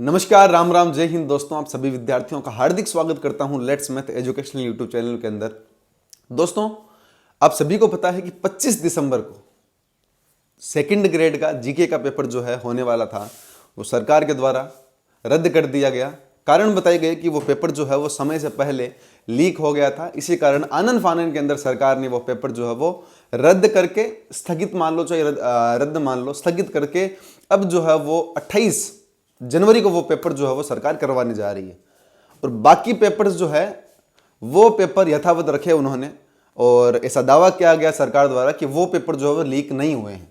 नमस्कार, राम राम, जय हिंद दोस्तों। आप सभी विद्यार्थियों का हार्दिक स्वागत करता हूं let's math educational YouTube channel के अंदर। दोस्तों, आप सभी को पता है कि 25 दिसंबर को सेकंड ग्रेड का जीके का पेपर जो है होने वाला था, वो सरकार के द्वारा रद्द कर दिया गया। कारण बताए गए कि वो पेपर जो है वो समय से पहले लीक हो गया था। इसी कारण आनन फानन के अंदर सरकार ने वो पेपर जो है वो रद्द करके, स्थगित मान लो चाहे रद्द मान लो, स्थगित करके अब जो है वो 28 जनवरी को वो पेपर जो है वो सरकार करवाने जा रही है। और बाकी पेपर्स जो है वो पेपर यथावत रखे उन्होंने, और ऐसा दावा किया गया सरकार द्वारा कि वो पेपर जो है वो लीक नहीं हुए हैं।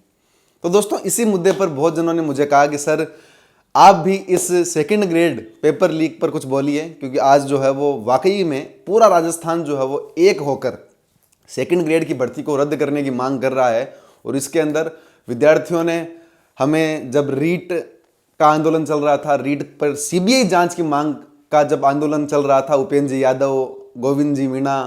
तो दोस्तों, इसी मुद्दे पर बहुत जनों ने मुझे कहा कि सर आप भी इस सेकंड ग्रेड पेपर लीक पर कुछ बोलिए, क्योंकि आज जो है वो वाकई में पूरा राजस्थान जो है वो एक होकर सेकंड ग्रेड की भर्ती को रद्द करने की मांग कर रहा है। और इसके अंदर विद्यार्थियों ने हमें, जब रीट का आंदोलन चल रहा था, रीट पर सीबीआई जांच की मांग का जब आंदोलन चल रहा था, उपेंद्र जी यादव, गोविंद जी मीणा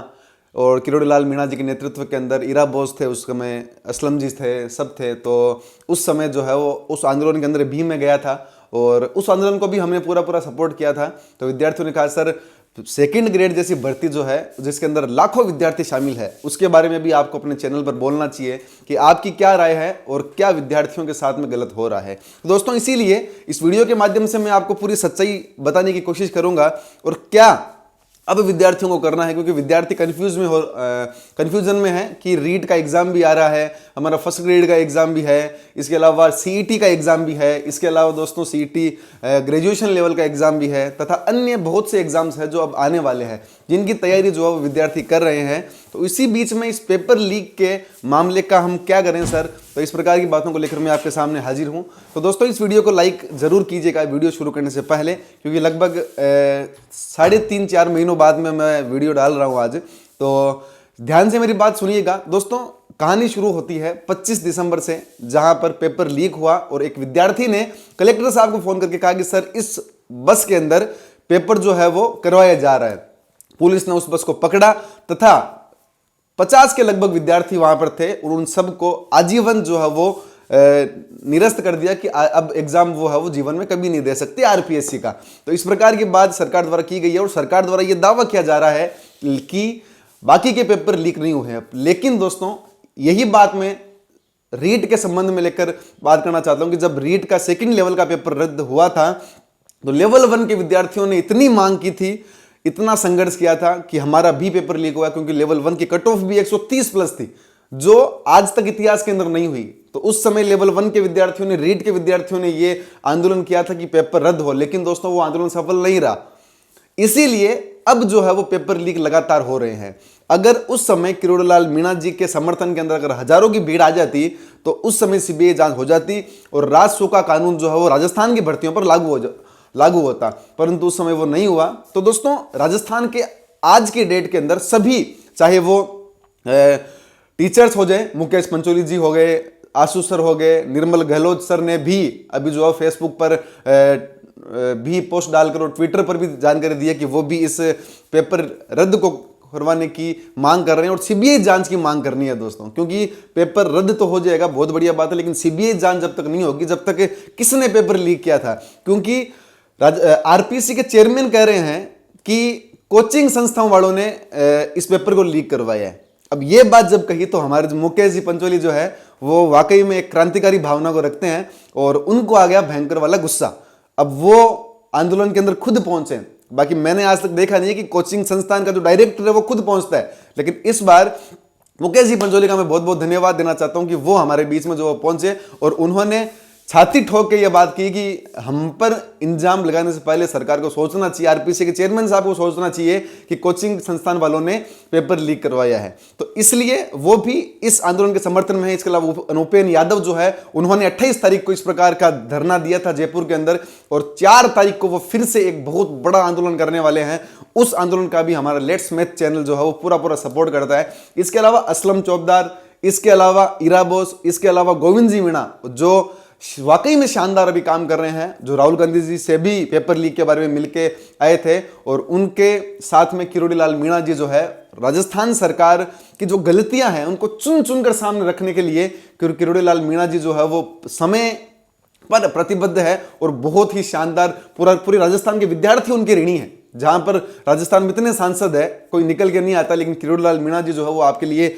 और किरोड़ीलाल मीणा जी के नेतृत्व के अंदर इरा बोस थे, उस समय असलम जी थे, सब थे। तो उस समय जो है वो उस आंदोलन के अंदर भी मैं गया था और उस आंदोलन को भी हमने पूरा सपोर्ट किया था। तो विद्यार्थियों ने कहा सर सेकंड ग्रेड जैसी भर्ती जो है, जिसके अंदर लाखों विद्यार्थी शामिल है, उसके बारे में भी आपको अपने चैनल पर बोलना चाहिए कि आपकी क्या राय है और क्या विद्यार्थियों के साथ में गलत हो रहा है। तो दोस्तों, इसीलिए इस वीडियो के माध्यम से मैं आपको पूरी सच्चाई बताने की कोशिश करूंगा और क्या अब विद्यार्थियों को करना है, क्योंकि विद्यार्थी कंफ्यूजन में है कि रीट का एग्जाम भी आ रहा है, हमारा फर्स्ट ग्रेड का एग्जाम भी है, इसके अलावा सीईटी का एग्जाम भी है, इसके अलावा दोस्तों सीईटी ग्रेजुएशन लेवल का एग्जाम भी है, तथा अन्य बहुत से एग्जाम्स हैं जो अब आने वाले हैं, जिनकी तैयारी जो है वो विद्यार्थी कर रहे हैं। तो इसी बीच में इस पेपर लीक के मामले का हम क्या करें सर, तो इस प्रकार की बातों को लेकर मैं आपके सामने हाजिर हूं। तो दोस्तों, इस वीडियो को लाइक जरूर कीजिएगा वीडियो शुरू करने से पहले, क्योंकि लगभग 3.5-4 महीनों बाद में मैं वीडियो डाल रहा हूं आज। तो ध्यान से मेरी बात सुनिएगा। दोस्तों, कहानी शुरू होती है 25 दिसंबर से, जहां पर पेपर लीक हुआ और एक विद्यार्थी ने कलेक्टर साहब को फोन करके कहा कि सर इस बस के अंदर पेपर जो है वो करवाया जा रहा है। पुलिस ने उस बस को पकड़ा तथा 50 के लगभग विद्यार्थी वहां पर थे और उन सबको आजीवन जो है वो निरस्त कर दिया कि अब एग्जाम वो है वो जीवन में कभी नहीं दे सकते आरपीएससी का। तो इस प्रकार की बात सरकार द्वारा की गई है और सरकार द्वारा यह दावा किया जा रहा है कि बाकी के पेपर लीक नहीं हुए हैं। लेकिन दोस्तों, यही बात मैं रीट के संबंध में लेकर बात करना चाहता हूं कि जब रीट का सेकंड लेवल का पेपर रद्द हुआ था, तो लेवल 1 के विद्यार्थियों ने इतनी मांग की थी, इतना संघर्ष किया था कि हमारा भी पेपर लीक हुआ, क्योंकि लेवल 1 की कट ऑफ भी 130 प्लस थी, जो आज तक इतिहास के अंदर नहीं हुई। तो उस समय लेवल 1 के विद्यार्थियों ने, रीट के विद्यार्थियों ने यह आंदोलन किया था कि पेपर रद्द हो, लेकिन दोस्तों वो आंदोलन सफल नहीं रहा। इसीलिए अब जो है वो पेपर लीक लगातार हो रहे हैं। अगर उस समय किरोड़ीलाल मीणा जी के समर्थन के अंदर अगर हजारों की भीड़ आ जाती, तो उस समय सीबीआई जांच हो जाती और राजस्व का कानून जो है वो राजस्थान की भर्तियों पर लागू होता, परंतु उस समय वो नहीं हुआ। तो दोस्तों, राजस्थान के आज के डेट के अंदर सभी, चाहे वो टीचर्स हो जाए, मुकेश पंचोली जी हो गए, आशु सर हो गए, निर्मल गहलोत सर ने भी अभी जो है फेसबुक पर भी पोस्ट डालकर और ट्विटर पर भी जानकारी दी है कि वो भी इस पेपर रद्द को करवाने की मांग कर रहे हैं और सीबीआई जांच की मांग करनी है दोस्तों। क्योंकि पेपर रद्द तो हो जाएगा, बहुत बढ़िया बात है, लेकिन सीबीआई जांच जब तक नहीं होगी, जब तक किसने पेपर लीक किया था। क्योंकि आरपीएससी के चेयरमैन कह रहे हैं कि कोचिंग संस्थाओं वालों ने इस पेपर को लीक करवाया है। अब ये बात जब कही, तो हमारे मुकेश जी पंचोली जो है वो वाकई में एक क्रांतिकारी भावना को रखते हैं और उनको आ गया भयंकर वाला गुस्सा। अब वो आंदोलन के अंदर खुद पहुंचे। बाकी मैंने आज तक देखा नहीं है कि कोचिंग संस्थान का जो डायरेक्टर है वो खुद पहुंचता है, लेकिन इस बार मुकेश जी पंचोली का मैं बहुत बहुत धन्यवाद देना चाहता हूं कि वो हमारे बीच में जो पहुंचे और उन्होंने छाती ठोक के ये बात की कि हम पर इंजाम लगाने से पहले सरकार को सोचना चाहिए, आरपीएससी के चेयरमैन साहब को सोचना चाहिए कि कोचिंग संस्थान वालों ने पेपर लीक करवाया है। तो इसलिए वो भी इस आंदोलन के समर्थन में है। इसके अलावा उपेंद्र यादव जो है, उन्होंने 28 तारीख को इस प्रकार का धरना दिया था जयपुर के अंदर, और 4 तारीख को वो फिर से एक बहुत बड़ा आंदोलन करने वाले हैं। उस आंदोलन का भी हमारा लेट्स मैथ चैनल जो है वो पूरा सपोर्ट करता है। इसके अलावा असलम चौबदार, इसके अलावा इरा बोस, इसके अलावा गोविंद जी मीणा, जो वाकई में शानदार अभी काम कर रहे हैं, जो राहुल गांधी जी से भी पेपर लीक के बारे में मिलके आए थे, और उनके साथ में किरोड़ीलाल मीणा जी जो है, राजस्थान सरकार की जो गलतियां हैं उनको चुन चुन कर सामने रखने के लिए किरोड़ीलाल मीणा जी जो है वो समय पर प्रतिबद्ध है और बहुत ही शानदार। पूरी राजस्थान के विद्यार्थी उनके ऋणी हैं। जहां पर राजस्थान में इतने सांसद है, कोई निकल के नहीं आता, लेकिन किरोड़ीलाल मीणा जी जो है वो आपके लिए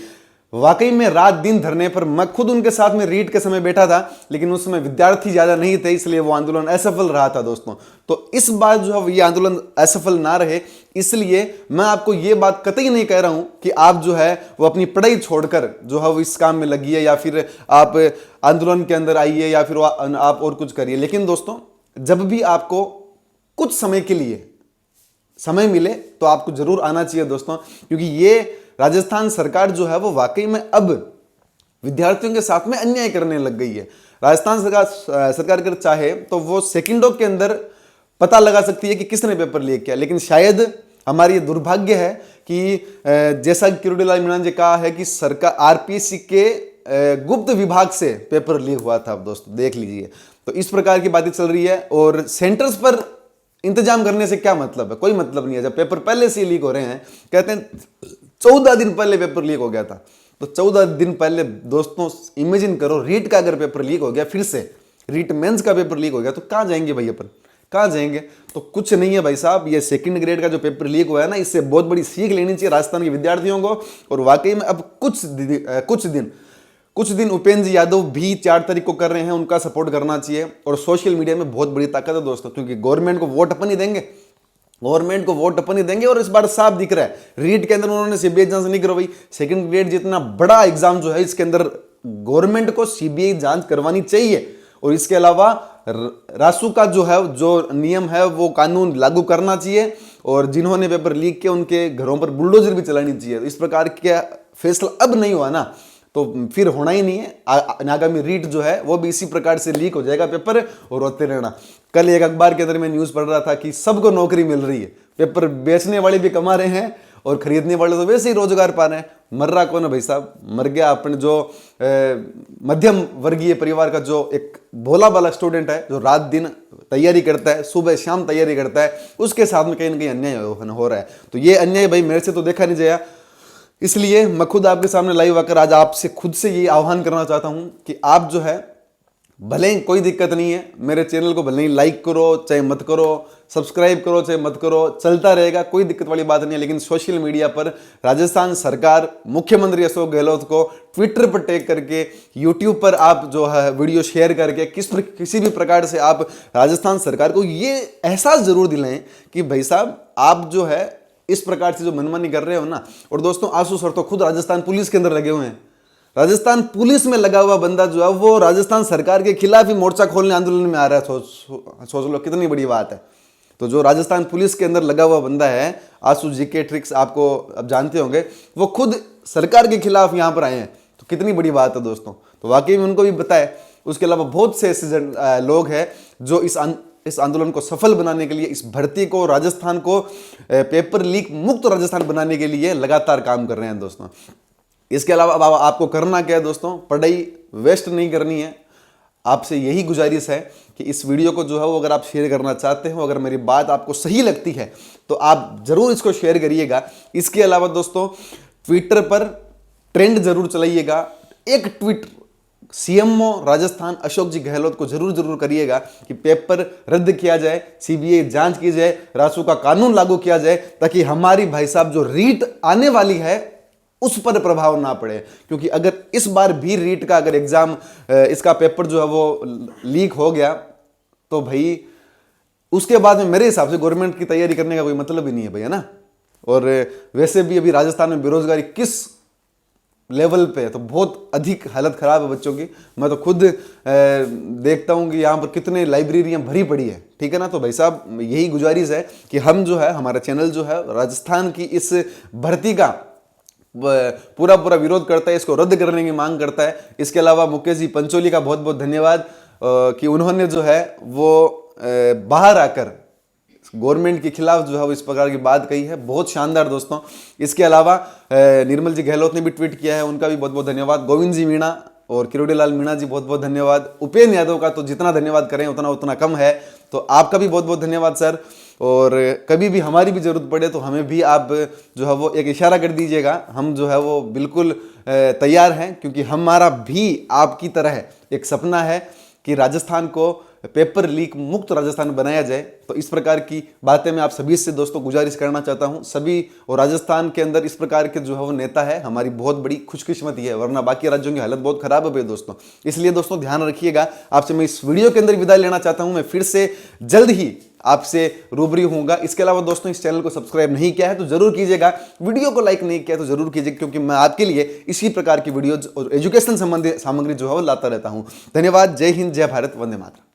वाकई में रात दिन धरने पर, मैं खुद उनके साथ में रीट के समय बैठा था, लेकिन उस समय विद्यार्थी ज्यादा नहीं थे, इसलिए वो आंदोलन असफल रहा था दोस्तों। तो इस बार जो है ये आंदोलन असफल ना रहे, इसलिए मैं आपको ये बात कतई नहीं कह रहा हूं कि आप जो है वो अपनी पढ़ाई छोड़कर जो है वो इस काम में लगिए, या फिर आप आंदोलन के अंदर आइए, या फिर आप और कुछ करिए। लेकिन दोस्तों, जब भी आपको कुछ समय के लिए समय मिले तो आपको जरूर आना चाहिए दोस्तों, क्योंकि ये राजस्थान सरकार जो है वो वाकई में अब विद्यार्थियों के साथ में अन्याय करने लग गई है। राजस्थान सरकार अगर चाहे तो वो सेकंडों के अंदर पता लगा सकती है कि किसने पेपर लीक किया, लेकिन शायद हमारी ये दुर्भाग्य है कि जैसा किरोड़ीलाल मीणा जी कहा है कि सरकार आरपीएससी के गुप्त विभाग से पेपर लीक हुआ था। दोस्तों देख लीजिए, तो इस प्रकार की बातें चल रही है। और सेंटर्स पर इंतजाम करने से क्या मतलब है? कोई मतलब नहीं है। जब पेपर पहले से लीक हो रहे हैं, कहते हैं 14 दिन पहले पेपर लीक हो गया था, तो 14 दिन पहले दोस्तों इमेजिन करो, रीट का अगर पेपर लीक हो गया, फिर से रीट मेंस का पेपर लीक हो गया, तो कहां जाएंगे भाई अपन, कहां जाएंगे? तो कुछ नहीं है भाई साहब, ये सेकंड ग्रेड का जो पेपर लीक हुआ है ना, इससे बहुत बड़ी सीख लेनी चाहिए राजस्थान के विद्यार्थियों को। और वाकई में अब कुछ दिन उपेंद्र जी यादव भी 4 तारीख को कर रहे हैं, उनका सपोर्ट करना चाहिए। और सोशल मीडिया में बहुत बड़ी ताकत है दोस्तों, क्योंकि गवर्नमेंट को वोट अपन ही देंगे, और इस बार साफ दिख रहा है रीट के अंदर उन्होंने सीबीआई जांच नहीं करवाई। सेकंड ग्रेड जितना बड़ा एग्जाम जो है, इसके अंदर गवर्नमेंट को सीबीआई जांच करवानी चाहिए। और इसके अलावा रासू का जो नियम है वो कानून लागू करना चाहिए, और जिन्होंने पेपर लीक किया उनके घरों पर बुलडोजर भी चलानी चाहिए। इस प्रकार का फैसला अब नहीं हुआ ना, तो फिर होना ही नहीं है। आगामी रीट जो है वो भी इसी प्रकार से लीक हो जाएगा पेपर, और रोते रहना। कल एक अखबार के अंदर मैं न्यूज पढ़ रहा था कि सबको नौकरी मिल रही है, पेपर बेचने वाले भी कमा रहे हैं और खरीदने वाले तो वैसे ही रोजगार पा रहे हैं। मर रहा कौन है भाई साहब? मर गया अपने जो मध्यम वर्गीय परिवार का जो एक भोला भाला स्टूडेंट है, जो रात दिन तैयारी करता है, सुबह शाम तैयारी करता है, उसके साथ में कहीं ना कहीं अन्याय हो रहा है। तो ये अन्याय भाई मेरे से तो देखा नहीं जाएगा, इसलिए मैं खुद आपके सामने लाइव आकर आज आपसे खुद से ये आह्वान करना चाहता हूं कि आप जो है, भले ही कोई दिक्कत नहीं है, मेरे चैनल को भले ही लाइक करो चाहे मत करो, सब्सक्राइब करो चाहे मत करो, चलता रहेगा, कोई दिक्कत वाली बात नहीं है। लेकिन सोशल मीडिया पर राजस्थान सरकार, मुख्यमंत्री अशोक गहलोत को ट्विटर पर टैग करके, यूट्यूब पर आप जो है वीडियो शेयर करके किसी भी प्रकार से आप राजस्थान सरकार को ये एहसास जरूर दिलाएं कि भाई साहब आप जो है इस प्रकार से जो मनमानी कर रहे हो ना। और दोस्तों आशु सर तो खुद राजस्थान पुलिस के अंदर लगे हुए हैं। राजस्थान पुलिस में लगा हुआ बंदा जो है वो राजस्थान सरकार के खिलाफ ही मोर्चा खोलने आंदोलन में आ रहा है। सोच लो कितनी बड़ी बात है। तो जो राजस्थान पुलिस के अंदर लगा हुआ बंदा है, आशु जीके ट्रिक्स, आपको अब जानते होंगे, वो खुद सरकार के खिलाफ यहां पर आए हैं। तो कितनी बड़ी बात है दोस्तों। तो वाकई में उनको भी बताए। उसके अलावा बहुत से ऐसे लोग हैं जो इस आंदोलन को सफल बनाने के लिए, इस भर्ती को, राजस्थान को पेपर लीक मुक्त राजस्थान बनाने के लिए लगातार काम कर रहे हैं दोस्तों। इसके अलावा अब आपको करना क्या है दोस्तों? पढ़ाई वेस्ट नहीं करनी है। आपसे यही गुजारिश है कि इस वीडियो को जो है वो अगर आप शेयर करना चाहते हो, अगर मेरी बात आपको सही लगती है तो आप जरूर इसको शेयर करिएगा। इसके अलावा दोस्तों ट्विटर पर ट्रेंड जरूर चलाइएगा। एक ट्वीट सीएमओ राजस्थान अशोक जी गहलोत को जरूर करिएगा कि पेपर रद्द किया जाए, सीबीआई जांच की जाए, रासू का कानून लागू किया जाए, ताकि हमारी भाई साहब जो रीट आने वाली है उस पर प्रभाव ना पड़े। क्योंकि अगर इस बार भी रीट का अगर एग्जाम, इसका पेपर जो है वो लीक हो गया तो भाई उसके बाद में मेरे हिसाब से गवर्नमेंट की तैयारी करने का कोई मतलब ही नहीं है भैया ना। और वैसे भी अभी राजस्थान में बेरोजगारी किस लेवल पे है, तो बहुत अधिक हालत खराब है बच्चों की। मैं तो खुद देखता हूं कि यहाँ पर कितने लाइब्रेरियां भरी पड़ी है, ठीक है ना। तो भाई साहब यही गुजारिश है कि हम जो है, हमारा चैनल जो है राजस्थान की इस भर्ती का पूरा विरोध करता है, इसको रद्द करने की मांग करता है। इसके अलावा मुकेश जी पंचोली का बहुत बहुत धन्यवाद कि उन्होंने जो है वो बाहर आकर गवर्नमेंट के खिलाफ जो है वो इस प्रकार की बात कही है। बहुत शानदार दोस्तों। इसके अलावा निर्मल जी गहलोत ने भी ट्वीट किया है, उनका भी बहुत बहुत धन्यवाद। गोविंद जी मीणा और किरोड़ीलाल मीणा जी बहुत बहुत धन्यवाद। उपेंद्र यादव का तो जितना धन्यवाद करें उतना कम है, तो आपका भी बहुत बहुत धन्यवाद सर। और कभी भी हमारी भी जरूरत पड़े तो हमें भी आप जो है वो एक इशारा कर दीजिएगा, हम जो है वो बिल्कुल तैयार हैं। क्योंकि हमारा भी आपकी तरह एक सपना है कि राजस्थान को पेपर लीक मुक्त राजस्थान बनाया जाए। तो इस प्रकार की बातें मैं आप सभी से दोस्तों गुजारिश करना चाहता हूं। सभी और राजस्थान के अंदर इस प्रकार के जो है वो नेता है, हमारी बहुत बड़ी खुशकिस्मती है, वरना बाकी राज्यों की हालत बहुत खराब है दोस्तों। इसलिए दोस्तों ध्यान रखिएगा। आपसे मैं इस वीडियो के अंदर विदाई लेना चाहता हूं। मैं फिर से जल्द ही आपसे रूबरू होऊंगा। इसके अलावा दोस्तों इस चैनल को सब्सक्राइब नहीं किया है तो जरूर कीजिएगा, वीडियो को लाइक नहीं किया तो जरूर कीजिएगा, क्योंकि मैं आपके लिए इसी प्रकार की वीडियोज और एजुकेशन संबंधी सामग्री जो है वो लाता रहता हूं। धन्यवाद। जय हिंद, जय भारत, वंदे मातरम।